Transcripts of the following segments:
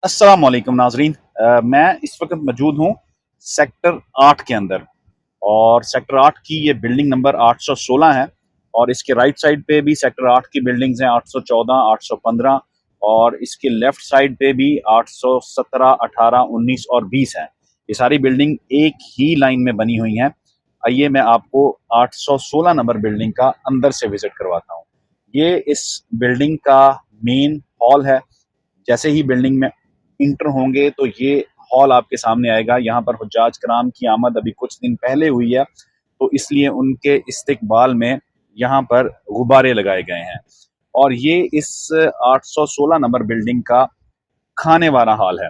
अस्सलाम वालेकुम नाजरीन। मैं इस वक्त मौजूद हूँ सेक्टर 8 के अंदर। और सेक्टर 8 की ये बिल्डिंग नंबर 816 है। और इसके राइट साइड पे भी सेक्टर 8 की बिल्डिंग्स हैं 814, 815। और इसके लेफ्ट साइड पे भी 817, 18, 19 और 20 हैं। ये सारी बिल्डिंग एक ही लाइन में बनी हुई हैं। आइए मैं आपको 816 नंबर बिल्डिंग का अंदर से विजिट करवाता हूँ। ये इस बिल्डिंग का मेन हॉल है। जैसे ही बिल्डिंग में इंटर होंगे तो ये हॉल आपके सामने आएगा। यहाँ पर हुज्जाज कराम की आमद अभी कुछ दिन पहले हुई है, तो इसलिए उनके इस्तकबाल में यहाँ पर गुब्बारे लगाए गए हैं। और ये इस 816 नंबर बिल्डिंग का खाने वाला हॉल है।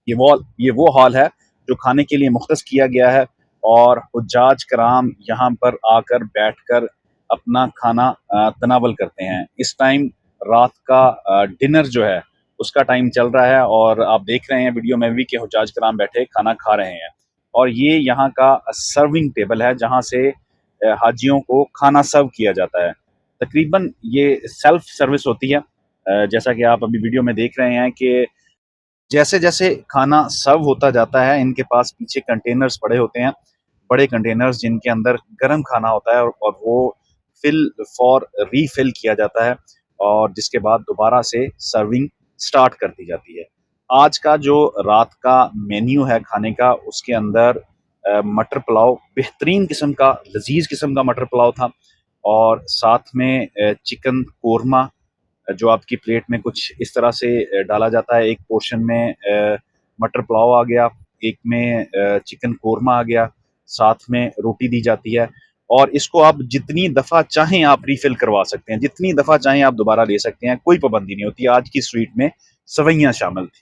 ये वो हॉल है जो खाने के लिए मुख्तस किया गया है। और हुज्जाज कराम यहाँ पर आकर बैठकर अपना खाना तनावल करते हैं। इस टाइम रात का डिनर जो है उसका टाइम चल रहा है, और आप देख रहे हैं वीडियो में भी कि हुज्जाज कराम बैठे खाना खा रहे हैं। और ये यहाँ का सर्विंग टेबल है जहाँ से हाजियों को खाना सर्व किया जाता है। तकरीबन ये सेल्फ सर्विस होती है। जैसा कि आप अभी वीडियो में देख रहे हैं कि जैसे-जैसे खाना सर्व होता जाता है, इनके पास पीछे कंटेनर्स पड़े होते हैं, बड़े कंटेनर्स जिनके अंदर गरम खाना होता है, और वो फिल फॉर रीफिल किया जाता है, और जिसके बाद दोबारा से सर्विंग स्टार्ट कर दी जाती है। आज का जो रात का मेन्यू है खाने का, उसके अंदर मटर पुलाव, बेहतरीन किस्म का, लज़ीज़ किस्म का मटर पुलाव था, और साथ में चिकन कोरमा जो आपकी प्लेट में कुछ इस तरह से डाला जाता है। एक पोर्शन में मटर पुलाव आ गया, एक में चिकन कोरमा आ गया, साथ में रोटी दी जाती है। और इसको आप जितनी दफ़ा चाहें आप रिफ़िल करवा सकते हैं, जितनी दफ़ा चाहें आप दोबारा ले सकते हैं, कोई पाबंदी नहीं होती। आज की स्वीट में सेवइयाँ शामिल थी।